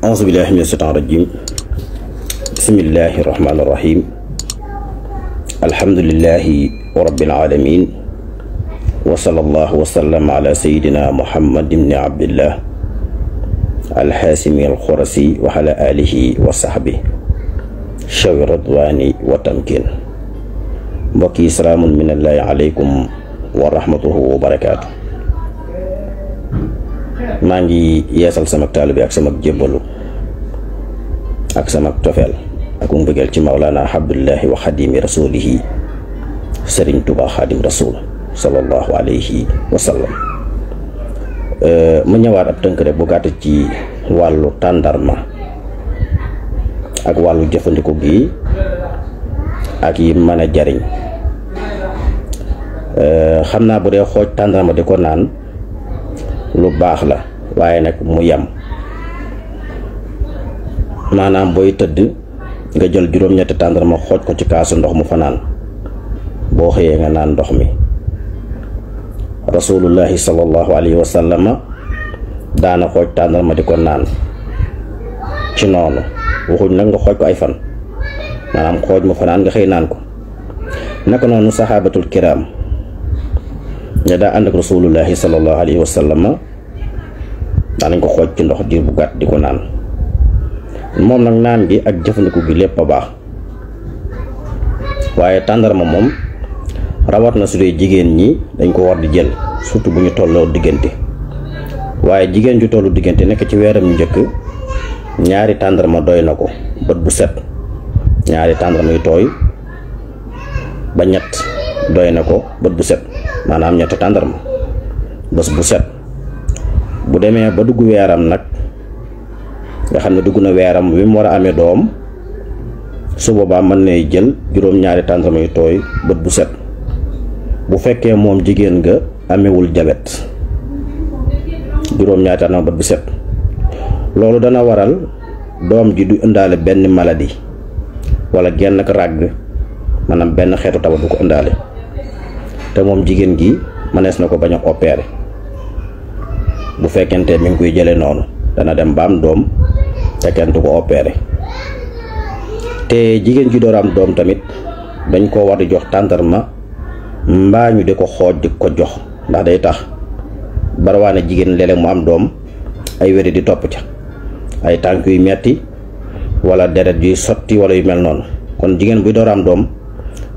auzu billahi mina shaytaani rajim. Bismillahi rahmaani rahim. Alhamdulillahi rabbil alamin. Wa sallallahu wa sallam ala sayyidina Muhammad ibn Abdillah alxaasimi alxurasi wa ala alihi wa sahbi shawi radwani wa tamkin. Mbokk yi salaamun minallahi aleykum wa rahmatuhu wa barakaatu. maa ngi yeesal sama taalibe ak sama jébbalu ak sama tofeel ak mbëggeel ci Mawlana Abdullahi wa xadimi rasulihi Sëriñ Tuubaa xaadim rasul sallallahu alayhi wa sallam. mu ñëwaat ab tënk rek bu gàtt ci wàllu tàndarma ak wàllu jëfandiku gi ak yi mën a jariñ. xam naa bu dee xooj tàndarma di ko naan lu baax la, waaye nag mu yem. maanaam booy tëdd nga jël juróom-ñetti tàndarma xooj ko ci kaasu ndox mu fanaan, boo xëyee nga naan ndox mi. rasulullahi sallallahu alayhi wa sallama daana xooj tàndarma di ko naan ci noonu. waxuñ nag nga xooj ko ay fan, maanaam xooj mu fanaan nga xëy naan ko. naka noonu saxaabatul kiram ña daa ànd ak rasulullahi sallallahu alayhi wa sallama daanañ ko xooj ci ndox diir bu gàtt di ko naan. moom nag naan gi ak jëfandiku gi lépp a baax, waaye tàndarma moom rawat na su dee jigéen ñi dañ ko war di jël, surtout bu ñu tolloo diggante. waaye jigéen ju tollu diggante nekk ci weeram yu njëkk, ñaari tàndarma doy na ko bët bu set. ñaari tàndarma yu tooy ba ñett doy na ko bët bu set, maanaam ñetti tàndarma bés bu set. bu demee ba dugg weeram nag, nga xam ne dugg na weeram wi mu war a amee doom, su boobaa mën nay jël juróom-ñaari tàndarma yu tooy bët bu set. bu fekkee moom jigéen nga amewul jabet, juróom-ñaari tàndarma bët bu set. loolu dana waral doom ji du indaale benn maladie wala genn ak ràgg, maanaam benn xeetu tawat du ko indaale. te moom jigéen gi mënees na ko bañ a opérer bu fekkente mi ngi koy jële noonu, dana dem ba am doom te kenn du ko opérer. te jigéen ji door am doom tamit dañ koo war di jox tàndarma mbaa ñu di ko xooj di ko jox, ndax day tax barawaane jigéen léeg-léeg mu am doom ay wéri di topp ca, ay tànk yu metti wala deret yuy sotti wala yu mel noonu. kon jigéen buy door am doom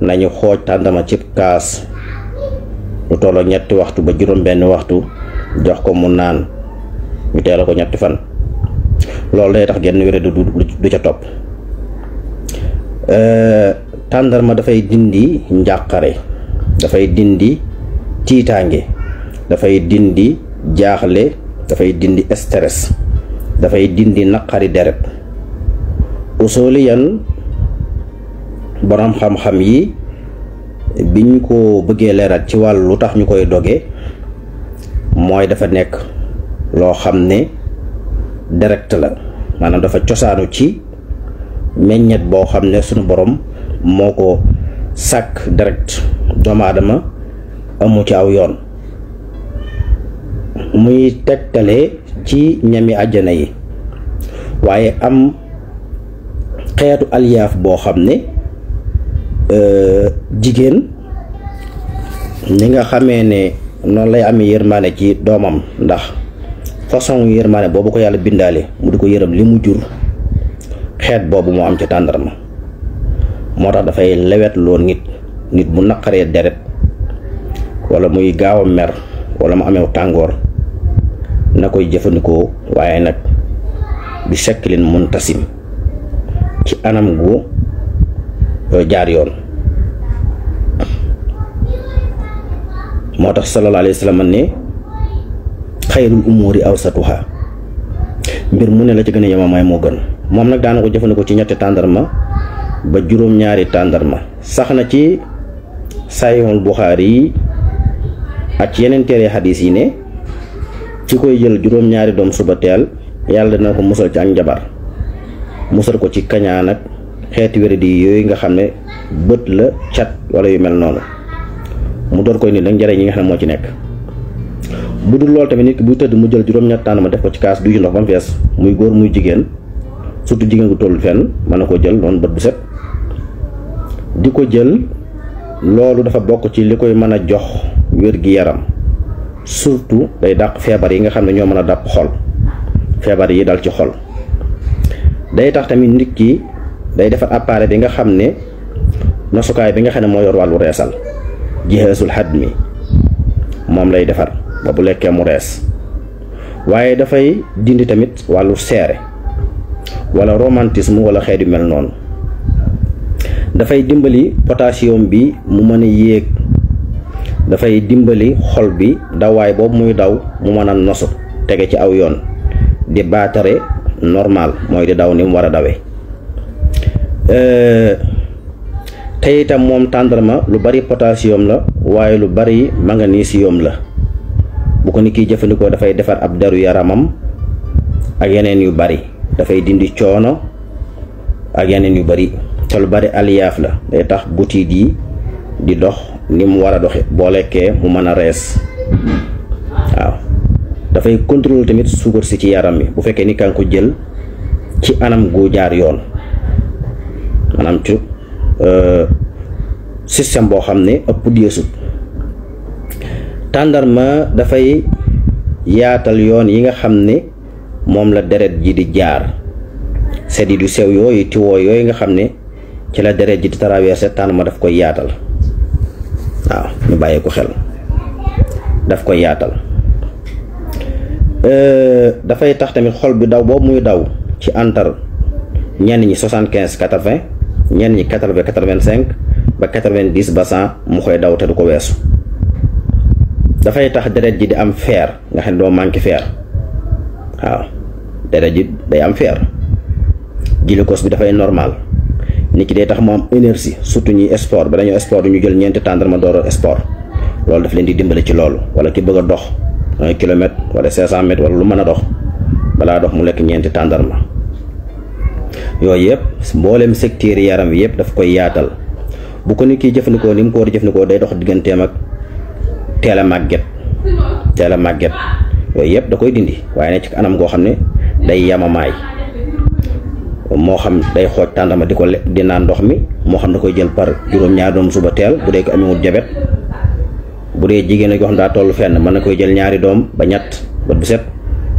nañu xooj tàndarma cib kaas lu tolloo ñetti waxtu ba juróom benn waxtu, jox ko mu naan, ñu teela ko ñetti fan. loolu day tax genn wéri du ca topp. tàndarma dafay dindi njàqare, dafay dindi tiitaange, dafay dindi jaaxle, dafay dindi stress, dafay dindi naqari deret. usuliyan borom xam-xam yi biñ ko bëggee leeral ci wàllu lu tax ñu koy doge, mooy dafa nekk loo xam ne direct la, maanaam dafa cosaanu ci meññet boo xam ne sunu borom moo ko sàkk direct. doomu aadama amu ci aw yoon. muy tegtale ci ñami àjjana yi, waaye am xeetu alyaaf boo xam ne jigéen ni nga xamee ne noonu lay amee yërmaane ci doomam, ndax façon yërmaane boobu ko yàlla bindaale mu di ko yërëm li mu jur, xeet boobu moo am ci tàndarma. moo tax dafay lewet loo nit bu naqaree deret wala muy gaaw a mer wala mu amew tàngoor na koy jëfandikoo, waaye nag bi shaklin muntasim, ci anam gu jaar yoon. moo tax sallallahu alayhi wa sallam ne xayrul umuri awsatuha, mbir mu ne la ci gën a yemamaay moo gën. moom nag daana ko jëfandikoo ci ñetti tàndarma ba juróom-ñaari tàndarma. sax na ci Sahihul Buxaari yi ak yeneen téere xadiis yi ne ci koy jël juróom-ñaari doom suba teel yàlla dina ko musal ci ak njabar, musal ko ci kañaan ak xeeti wéradi yooyu nga xam ne bët la, cat wala yu mel noonu. mu door koy nit nag njariñ yi nga xam ne moo ci nekk. bu dul loolu tamit nit ki buy tëdd mu jël juróom-ñett tàndarma def ko ci kaas duy ci ndox ba mu fees, muy góor muy jigéen, surtout jigéen gu toll fenn mën na koo jël noonu bët bu set di ko jël. Loolu dafa bokk ci li koy mën a jox wér-gi-yaram, surtout day dàq feebar yi nga xam ne ñoo mën a dàpp xol, feebar yi dal ci xol. Day tax tamit nit ki day defar appareil bi nga xam ne nosukaay bi nga xam ne moo yor wàllu reesal, jihaasul hadmi, moom lay defar ba bu lekkee mu rees. Waaye dafay dindi tamit wàllu seere wala romantisme wala xeet yu mel noonu. Dafay dimbali potassium bi mu mën a yéeg, dafay dimbali xol bi dawaay boobu muy daw mu mën a nosu tege ci aw yoon di baatare normal, mooy di daw ni mu war a dawee. Te itam moom tàndarma lu bari potassium la waaye lu bari magnésium la. Bu ko nit kiy jëfandikoo dafay defar ab deru yaramam ak yeneen yu bari, dafay dindi coono ak yeneen yu bari. te lu bari aliyaaf la, day tax butit yi di dox ni mu war a doxe, boo lekkee mu mën a rees. waaw dafay contrôler tamit suukar si ci yaram mi bu fekkee ni kan ko jël ci anam gu jaar yoon, maanaam ci système boo xam ne ëpp diisut. Tàndarma dafay yaatal yoon yi nga xam ne moom la deret ji di jaar, seddi du sew yooyu tiwoo yooyu nga xam ne ci la deret ji di traversé, tàndarma daf koy yaatal. waaw ñu bàyyee ko xel, daf koy yaatal. Dafay tax tamit xol bi daw boobu muy daw ci antar ñenn ñi 75 80, ñenn ñi 80 85 ba 90 ba 100 mu koy daw te du ko weesu. Dafay tax deret ji di am fer, nga xam ne doo manqué fer. waaw deret ji day am fer, glucose bi dafay normal. nit ki day tax mu am énergie, surtout ñi sport ba dañoo sport du ñu jël ñeenti tàndarma door a sport, loolu daf leen di dimbali ci loolu. Wala ki bëgg a dox 1 kilomètre wala 500 mètres wala lu mën a dox, balaa dox mu lekk ñeenti tàndarma. Yooyu yëpp mboolem secteur yaram wi yëpp daf koy yaatal. Bu ko nit ki jëfandikoo ni mu ko war a jëfandikoo, day dox digganteem ak teel a màgget, yooyu yëpp da koy dindi, waaye ne ci anam goo xam ne day yamamaay. moo xam day xooj tàndarma di naan ndox mi, moo xam da koy jël par juróom-ñaari doom suba teel bu dee ko amewul jabet. Bu dee jigéen yoo xam daa toll fenn, mën na koy jël 2 doom ba 3 bët bu set.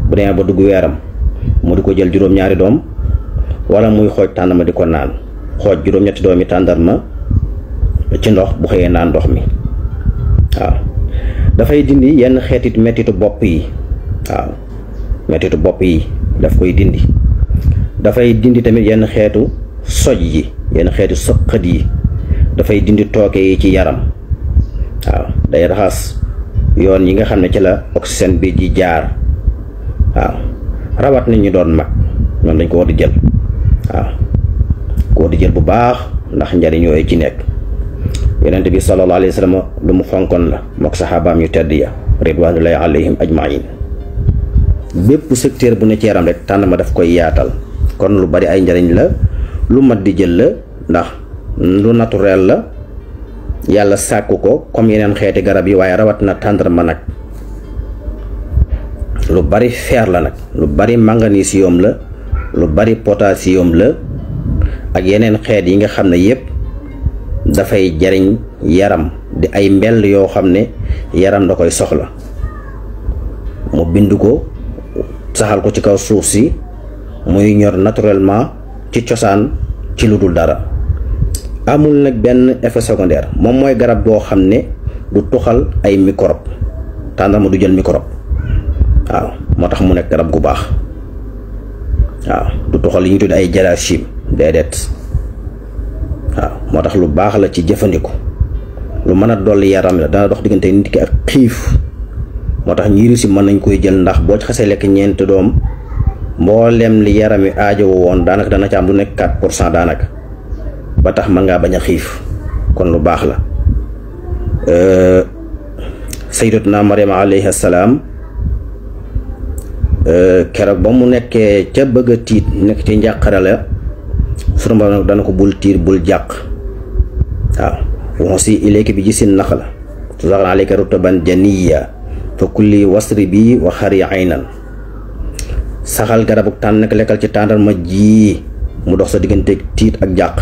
Bu dee ba dugg weeram mu di ko jël juróom-ñaari doom, wala muy xooj tàndarma di ko naan, xooj juróom-ñetti doomi tàndarma ci ndox bu xëyee naan ndox mi. waaw dafay dindi yenn xeetit mettitu bopp yi. waaw mettitu bopp yi daf koy dindi. Dafay dindi tamit yenn xeetu soj yi, yenn xeetu sëqët yi, dafay dindi tooke yi ci yaram. waaw day raxas yoon yi nga xam ne ci la oxygène bi di jaar. waaw rawat nit ñi doon mag, ñoom dañ ko war di jël. waaw ko war di jël bu baax ndax njariñ yooyu ci nekk. Yonent bi sallallahu alayhi wa sallam lu mu fonkoon la mook saxaabaam yu tedd ya ridwanullahi alayhim ajmain. bépp secteur bu ne ci yaram rek tàndarma daf koy yaatal. kon lu bari ay njariñ la, lu mat di jël la, ndax lu naturel la, yàlla sàkku ko comme yeneen xeeti garab yi, waaye rawat na tàndarma nag lu bari fer la nag, lu bari magnésium la, lu bari potassium la, ak yeneen xeet yi nga xam ne yépp dafay jariñ yaram, di ay mbell yoo xam ne yaram da koy soxla. mu bind ko saxal ko ci kaw suuf si muy ñor naturellement ci cosaan, ci lu dul dara. amul nag benn effet secondaire, moom mooy garab boo xam ne du tuxal ay microbe. tàndarma du jël microbe. waaw moo tax mu nekk garab gu baax. waaw du tuxal li ñu tudd ay jaraachim, déedéet. waaw moo tax lu baax la ci jëfandiku, lu mën a dolli yaram la, dana dox diggante nit ki ak xiif. moo tax ñiiri si mën nañ koy jël, ndax boo ci xasee lekk 4 doom mboolem li yaram wi aajowoo woon daanaka dana ci am lu nekk 4% daanaka, ba tax mën ngaa bañ a xiif. kon lu baax la. sayyidatuna Maryama alayhi salaam keroog ba mu nekkee ca bëgg a tiit, nekk ci njàqare la, sunu Boroom dana ko bul tiir bul jàq. waaw waxusi ilayki bi gisin naxla tuzaqan alayka rutaban janiyya fa kulli wasri bi wa xari aynan saxal garabu tànn ak lekkal ci tàndarma ji mu dox sa digganteeg tiit ak jàq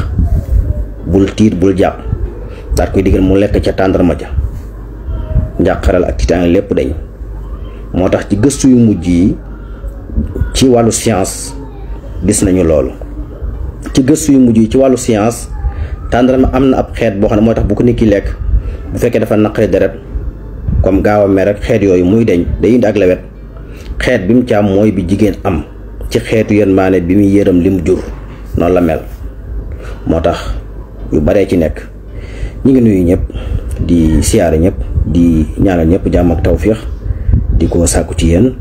bul tiit bul jàq daat koy diggal mu lekk ca tàndarma ja njàqaral ak tiitaange lépp dañ moo tax ci gëstu yu mujj yi ci wàllu science gis nañu loolu ci gëstu yu mujj yi ci wàllu science tàndarma am na ab xeet boo xam ne mooy tax bu ko nit ki lekk bu fekkee dafa naqari deret comme gaaw a mer rek xeet yooyu muy deñ day indi ak lewet xeet bi mu ci am mooy bi jigéen am ci xeetu yërmaane bi muy yërëm li mu jur noonu la mel moo tax yu baree ci nekk ñu ngi nuyu ñëpp di siyaare ñëpp di ñaanal ñëpp jàmm ak tawfiix di ko sàkku ci yéen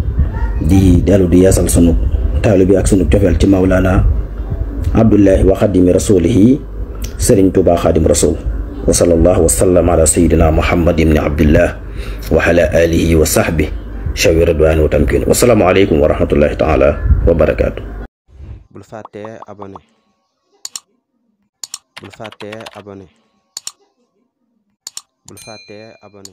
di dellu di yeesal sunu taalu bi ak sunu cofeel ci Mawlana Abdullahi wa xadimi rasulihi Sëriñ Tuubaa xaadim rasul wa sallallahu wa sallam ala sayidina Muhammad ibni Abdillah wa ala alihi wa sahbi shawi ridwaan wa tamkin wasalaamu aleykum wa rahmatullahi taala wa barakaatu. bul fàttee abonné bul fàttee abonné bul fàttee abonné